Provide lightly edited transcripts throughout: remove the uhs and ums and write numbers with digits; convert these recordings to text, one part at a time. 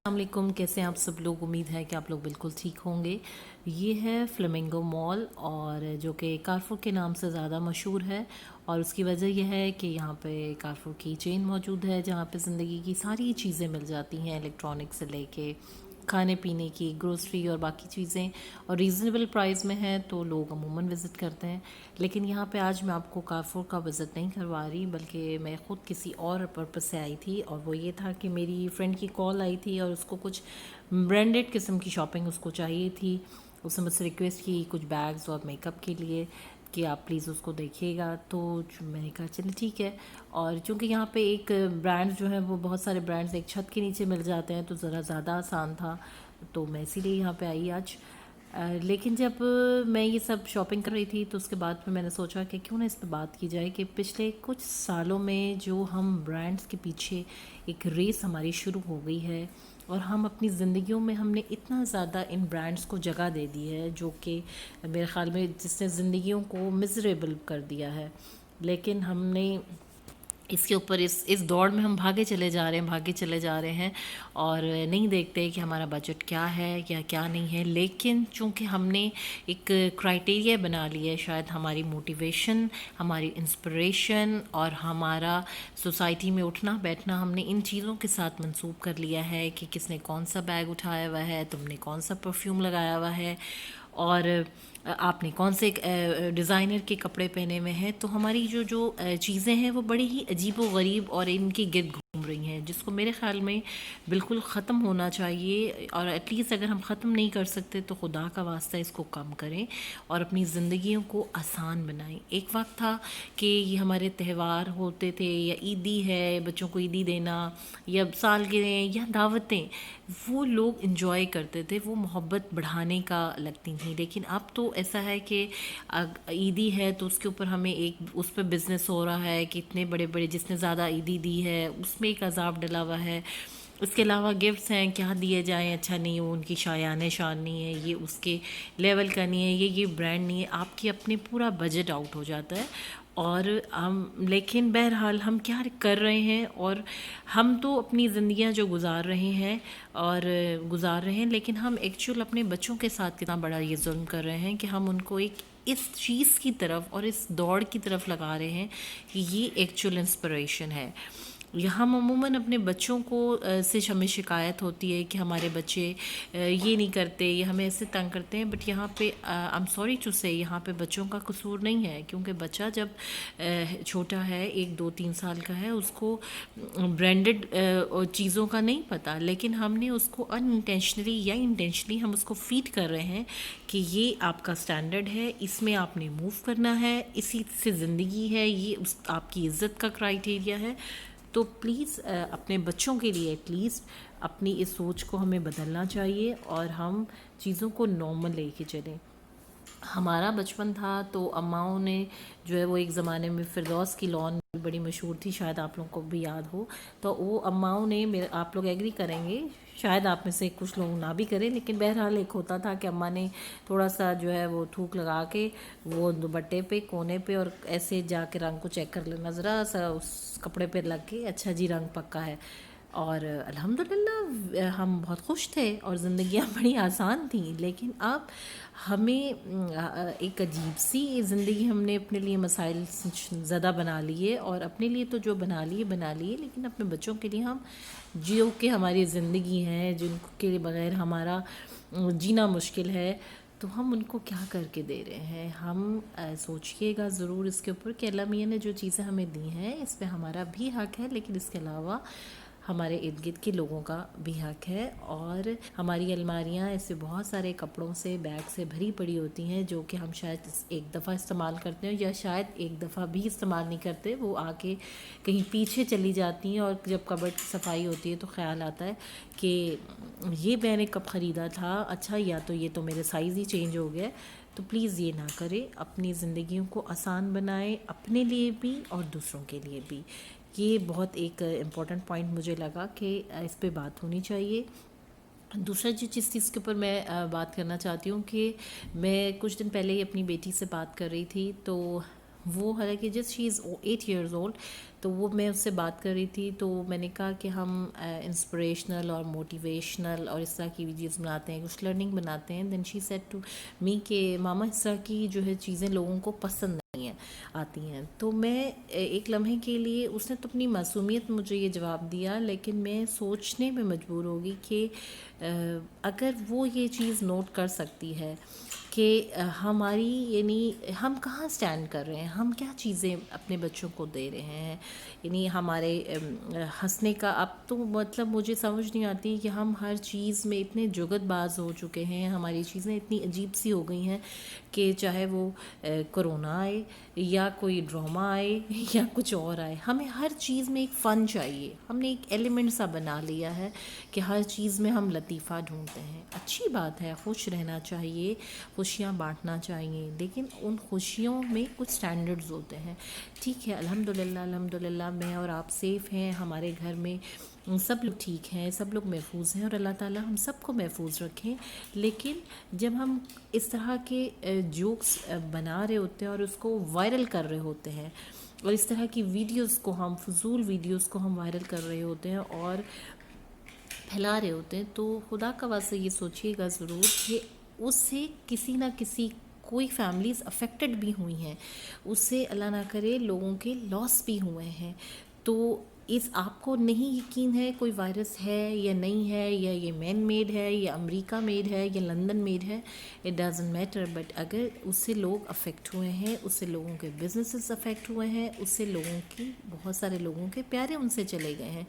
السلام علیکم، کیسے ہیں آپ سب لوگ؟ امید ہے کہ آپ لوگ بالکل ٹھیک ہوں گے۔ یہ ہے فلیمنگو مال، اور جو کہ کارفور کے نام سے زیادہ مشہور ہے، اور اس کی وجہ یہ ہے کہ یہاں پہ کارفور کی چین موجود ہے جہاں پہ زندگی کی ساری چیزیں مل جاتی ہیں، الیکٹرانک سے لے کے کھانے پینے کی، گروسری اور باقی چیزیں، اور ریزنیبل پرائز میں ہیں تو لوگ عموماً وزٹ کرتے ہیں۔ لیکن یہاں پہ آج میں آپ کو کارفور کا وزٹ نہیں کروا رہی، بلکہ میں خود کسی اور پرپز سے آئی تھی، اور وہ یہ تھا کہ میری فرینڈ کی کال آئی تھی اور اس کو کچھ برانڈڈ قسم کی شاپنگ اس کو چاہیے تھی۔ اس نے مجھ سے ریکویسٹ کی کچھ بیگز اور میک اپ کے لیے کہ آپ پلیز اس کو دیکھیے گا، تو میں نے کہا چلے ٹھیک ہے۔ اور چونکہ یہاں پہ ایک برانڈ جو ہے وہ بہت سارے برانڈز ایک چھت کے نیچے مل جاتے ہیں تو ذرا زیادہ آسان تھا، تو میں اسی لیے یہاں پہ آئی آج۔ لیکن جب میں یہ سب شاپنگ کر رہی تھی تو اس کے بعد پھر میں نے سوچا کہ کیوں نہ اس پہ بات کی جائے کہ پچھلے کچھ سالوں میں جو ہم برانڈز کے پیچھے ایک ریس ہماری شروع ہو گئی ہے، اور ہم اپنی زندگیوں میں ہم نے اتنا زیادہ ان برانڈز کو جگہ دے دی ہے، جو کہ میرے خیال میں جس نے زندگیوں کو مزریبل کر دیا ہے۔ لیکن ہم نے اس کے اوپر اس دوڑ میں ہم بھاگے چلے جا رہے ہیں اور نہیں دیکھتے کہ ہمارا بجٹ کیا ہے یا کیا نہیں ہے۔ لیکن چونکہ ہم نے ایک کرائٹیریا بنا لیا ہے، شاید ہماری موٹیویشن، ہماری انسپریشن اور ہمارا سوسائٹی میں اٹھنا بیٹھنا ہم نے ان چیزوں کے ساتھ منسوب کر لیا ہے کہ کس نے کون سا بیگ اٹھایا ہوا ہے، تم نے کون سا پرفیوم لگایا ہوا ہے، اور آپ نے کون سے ڈیزائنر کے کپڑے پہنے ہوئے ہیں۔ تو ہماری جو چیزیں ہیں وہ بڑی ہی عجیب و غریب اور ان کی گرد گھوم رہی ہیں، جس کو میرے خیال میں بالکل ختم ہونا چاہیے، اور ایٹ لیسٹ اگر ہم ختم نہیں کر سکتے تو خدا کا واسطہ اس کو کم کریں اور اپنی زندگیوں کو آسان بنائیں۔ ایک وقت تھا کہ یہ ہمارے تہوار ہوتے تھے، یا عیدی ہے، بچوں کو عیدی دینا، یا سالگرہیں یا دعوتیں، وہ لوگ انجوائے کرتے تھے، وہ محبت بڑھانے کا لگتی تھیں۔ لیکن اب تو ایسا ہے کہ عیدی ہے تو اس کے اوپر ہمیں ایک اس پہ بزنس ہو رہا ہے کہ اتنے بڑے بڑے جس نے زیادہ عیدی دی ہے اس میں ایک عذاب ڈلا ہوا ہے۔ اس کے علاوہ گفٹس ہیں، کیا دیے جائیں، اچھا نہیں، وہ ان کی شایان شان نہیں ہے، یہ اس کے لیول کا نہیں ہے، یہ برانڈ نہیں ہے، آپ کی اپنے پورا بجٹ آؤٹ ہو جاتا ہے۔ اور لیکن بہرحال ہم کیا کر رہے ہیں، اور ہم تو اپنی زندگیاں جو گزار رہے ہیں، لیکن ہم ایکچوئل اپنے بچوں کے ساتھ کتنا بڑا یہ ظلم کر رہے ہیں کہ ہم ان کو ایک اس چیز کی طرف اور اس دوڑ کی طرف لگا رہے ہیں کہ یہ ایکچوئل انسپریشن ہے۔ ہم عموماً اپنے بچوں کو سے ہمیں شکایت ہوتی ہے کہ ہمارے بچے یہ نہیں کرتے، یہ ہمیں ایسے تنگ کرتے ہیں، بٹ یہاں پہ آئی ایم سوری ٹو سے یہاں پہ بچوں کا قصور نہیں ہے، کیونکہ بچہ جب چھوٹا ہے، 1 2 3 سال کا ہے، اس کو برانڈڈ چیزوں کا نہیں پتہ، لیکن ہم نے اس کو ان انٹینشنلی یا انٹینشنلی ہم اس کو فیڈ کر رہے ہیں کہ یہ آپ کا سٹینڈرڈ ہے، اس میں آپ نے موو کرنا ہے، اسی سے زندگی ہے، یہ آپ کی عزت کا کرائٹیریا ہے۔ تو پلیز اپنے بچوں کے لیے ایٹ لیسٹ اپنی اس سوچ کو ہمیں بدلنا چاہیے، اور ہم چیزوں کو نارمل لے کے چلیں۔ ہمارا بچپن تھا تو اماؤں نے جو ہے وہ ایک زمانے میں فردوس کی لون بڑی مشہور تھی، شاید آپ لوگوں کو بھی یاد ہو، تو وہ اماؤں نے آپ لوگ ایگری کریں گے، شاید آپ میں سے کچھ لوگ نہ بھی کریں، لیکن بہرحال ایک ہوتا تھا کہ اماں نے تھوڑا سا جو ہے وہ تھوک لگا کے وہ دوپٹے پہ کونے پہ اور ایسے جا کے رنگ کو چیک کر لینا، ذرا سا اس کپڑے پہ لگ کے، اچھا جی رنگ پکا ہے، اور الحمدللہ ہم بہت خوش تھے اور زندگیاں بڑی آسان تھیں۔ لیکن اب ہمیں ایک عجیب سی زندگی ہم نے اپنے لیے مسائل زدہ بنا لیے، اور اپنے لیے تو جو بنا لیے، لیکن اپنے بچوں کے لیے ہم جو کہ ہماری زندگی ہے، جن کے بغیر ہمارا جینا مشکل ہے، تو ہم ان کو کیا کر کے دے رہے ہیں۔ ہم سوچئے گا ضرور اس کے اوپر کہ اللہ میاں نے جو چیزیں ہمیں دی ہیں اس پہ ہمارا بھی حق ہے، لیکن اس کے علاوہ ہمارے ارد گرد کے لوگوں کا بھی حق ہے، اور ہماری الماریاں ایسے بہت سارے کپڑوں سے، بیگ سے بھری پڑی ہوتی ہیں جو کہ ہم شاید ایک دفعہ استعمال کرتے ہیں، یا شاید ایک دفعہ بھی استعمال نہیں کرتے، وہ آ کے کہیں پیچھے چلی جاتی ہیں، اور جب کبرڈ کی صفائی ہوتی ہے تو خیال آتا ہے کہ یہ میں نے کب خریدا تھا، اچھا یا تو یہ تو میرے سائز ہی چینج ہو گیا۔ تو پلیز یہ نہ کریں، اپنی زندگیوں کو آسان بنائیں، اپنے لیے بھی اور دوسروں کے لیے بھی۔ یہ بہت ایک امپورٹنٹ پوائنٹ مجھے لگا کہ اس پہ بات ہونی چاہیے۔ دوسرا جس چیز کے اوپر میں بات کرنا چاہتی ہوں کہ میں کچھ دن پہلے ہی اپنی بیٹی سے بات کر رہی تھی، تو وہ حالانکہ جس شی از 8 ایئرز اولڈ، تو وہ میں اس سے بات کر رہی تھی، تو میں نے کہا کہ ہم انسپریشنل اور موٹیویشنل اور اس طرح کی ویڈیوز بناتے ہیں، کچھ لرننگ بناتے ہیں. دین شی سیڈ ٹو می کہ ماما اس طرح کی جو ہے چیزیں لوگوں کو پسند نہیں ہیں آتی ہیں. تو میں ایک لمحے کے لیے، اس نے تو اپنی معصومیت مجھے یہ جواب دیا، لیکن میں سوچنے میں مجبور ہوگی کہ اگر وہ یہ چیز نوٹ کر سکتی ہے کہ ہماری یعنی ہم کہاں سٹینڈ کر رہے ہیں، ہم کیا چیزیں اپنے بچوں کو دے رہے ہیں، یعنی ہمارے ہنسنے کا. اب تو مطلب مجھے سمجھ نہیں آتی کہ ہم ہر چیز میں اتنے جگت باز ہو چکے ہیں، ہماری چیزیں اتنی عجیب سی ہو گئی ہیں کہ چاہے وہ کرونا آئے یا کوئی ڈرامہ آئے یا کچھ اور آئے، ہمیں ہر چیز میں ایک فن چاہیے. ہم نے ایک ایلیمنٹ سا بنا لیا ہے کہ ہر چیز میں ہم لطیفہ ڈھونڈتے ہیں. اچھی بات ہے، خوش رہنا چاہیے، خوشیاں بانٹنا چاہیے، لیکن ان خوشیوں میں کچھ سٹینڈرڈز ہوتے ہیں. ٹھیک ہے، الحمدللہ میں اور آپ سیف ہیں، ہمارے گھر میں سب لوگ ٹھیک ہیں، سب لوگ محفوظ ہیں، اور اللہ تعالیٰ ہم سب کو محفوظ رکھیں. لیکن جب ہم اس طرح کے جوکس بنا رہے ہوتے ہیں اور اس کو وائرل کر رہے ہوتے ہیں، اور اس طرح کی ویڈیوز کو ہم فضول ویڈیوز کو ہم وائرل کر رہے ہوتے ہیں اور پھیلا رہے ہوتے ہیں، تو خدا کا واسطہ یہ سوچیے گا ضرور کہ اس سے کسی نہ کسی کوئی فیملیز افیکٹڈ بھی ہوئی ہیں، اس سے اللہ نہ کرے لوگوں کے لاس بھی ہوئے ہیں. تو اس آپ کو نہیں یقین ہے کوئی وائرس ہے یا نہیں ہے، یا یہ مین میڈ ہے یا امریکہ میڈ ہے یا لندن میڈ ہے، اٹ ڈزنٹ میٹر. بٹ اگر اس سے لوگ افیکٹ ہوئے ہیں، اس سے لوگوں کے بزنسز افیکٹ ہوئے ہیں، اس سے لوگوں کی بہت سارے لوگوں کے پیارے ان سے چلے گئے ہیں،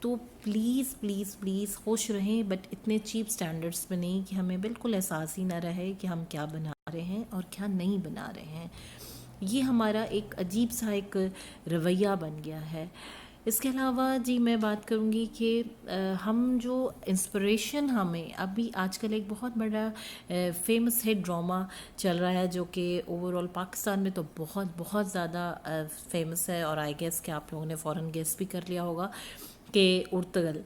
تو پلیز پلیز پلیز خوش رہیں، بٹ اتنے چیپ سٹینڈرڈز میں نہیں کہ ہمیں بالکل احساس ہی نہ رہے کہ ہم کیا بنا رہے ہیں اور کیا نہیں بنا رہے ہیں. یہ ہمارا ایک عجیب سا ایک رویہ بن گیا ہے. اس کے علاوہ جی میں بات کروں گی کہ ہم جو انسپریشن ہمیں ابھی آج کل ایک بہت بڑا فیمس ہٹ ڈرامہ چل رہا ہے، جو کہ اوور آل پاکستان میں تو بہت بہت زیادہ فیمس ہے، اور آئی گیس کہ آپ لوگوں نے فوراً گیس بھی کر لیا ہوگا کہ ارطغرل.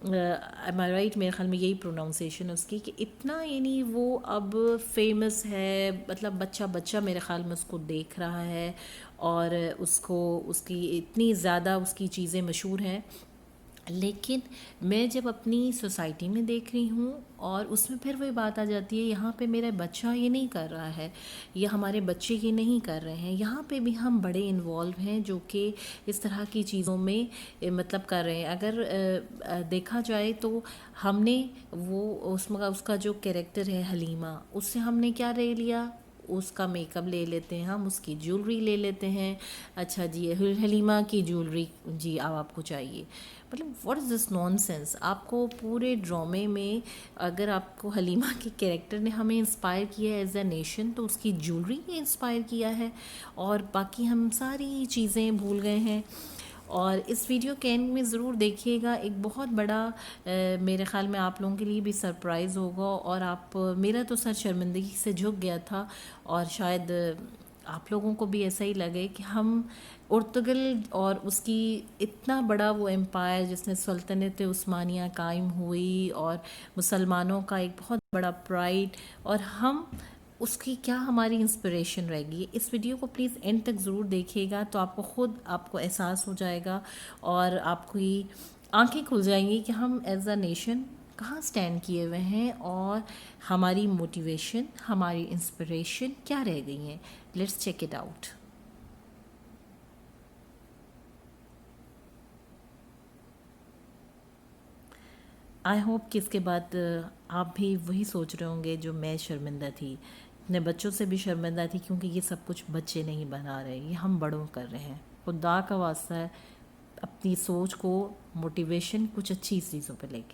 ایم آئی رائٹ؟ میرے خیال میں یہی پروناؤنسیشن ہے اس کی، کہ اتنا یعنی وہ اب فیمس ہے، مطلب بچہ بچہ میرے خیال میں اس کو دیکھ رہا ہے، اور اس کو اس کی اتنی زیادہ اس کی چیزیں مشہور ہیں. لیکن میں جب اپنی سوسائٹی میں دیکھ رہی ہوں، اور اس میں پھر وہی بات آ جاتی ہے، یہاں پہ میرا بچہ یہ نہیں کر رہا ہے یا ہمارے بچے یہ نہیں کر رہے ہیں، یہاں پہ بھی ہم بڑے انوالو ہیں جو کہ اس طرح کی چیزوں میں مطلب کر رہے ہیں. اگر دیکھا جائے تو ہم نے وہ اس کا جو کیریکٹر ہے حلیمہ، اس سے ہم نے کیا لے لیا، اس کا میک اپ لے لیتے ہیں ہم، اس کی جیولری لے لیتے ہیں. اچھا جی حلیمہ کی جیولری جی اب آپ کو چاہیے. مطلب what is this naan sense? آپ کو پورے ڈرامے میں اگر آپ کو حلیمہ کے کیریکٹر نے ہمیں انسپائر کیا ہے ایز اے نیشن، تو اس کی جیولری نے انسپائر کیا ہے، اور باقی ہم ساری چیزیں بھول گئے ہیں. اور اس ویڈیو کے اینڈ میں ضرور دیکھیے گا، ایک بہت بڑا میرے خیال میں آپ لوگوں کے لیے بھی سرپرائز ہوگا، اور آپ میرا تو سر شرمندگی سے جھک گیا تھا، اور شاید آپ لوگوں کو بھی ایسا ہی لگے کہ ہم ارطغرل اور اس کی اتنا بڑا وہ امپائر جس نے سلطنت عثمانیہ قائم ہوئی، اور مسلمانوں کا ایک بہت بڑا پرائڈ، اور ہم اس کی کیا ہماری انسپریشن رہے گی. اس ویڈیو کو پلیز اینڈ تک ضرور دیکھیے گا، تو آپ کو خود آپ کو احساس ہو جائے گا، اور آپ کی آنکھیں کھل جائیں گی کہ ہم ایز اے نیشن کہاں سٹینڈ کیے ہوئے ہیں، اور ہماری موٹیویشن، ہماری انسپریشن کیا رہ گئی ہیں. Let's check it out. I hope کہ اس کے بعد آپ بھی وہی سوچ رہے ہوں گے جو میں شرمندہ تھی، اپنے بچوں سے بھی شرمندہ تھی، کیونکہ یہ سب کچھ بچے نہیں بنا رہے، یہ ہم بڑوں کر رہے ہیں. خدا کا واسطہ ہے اپنی سوچ کو موٹیویشن کچھ اچھی چیزوں پہ لے کے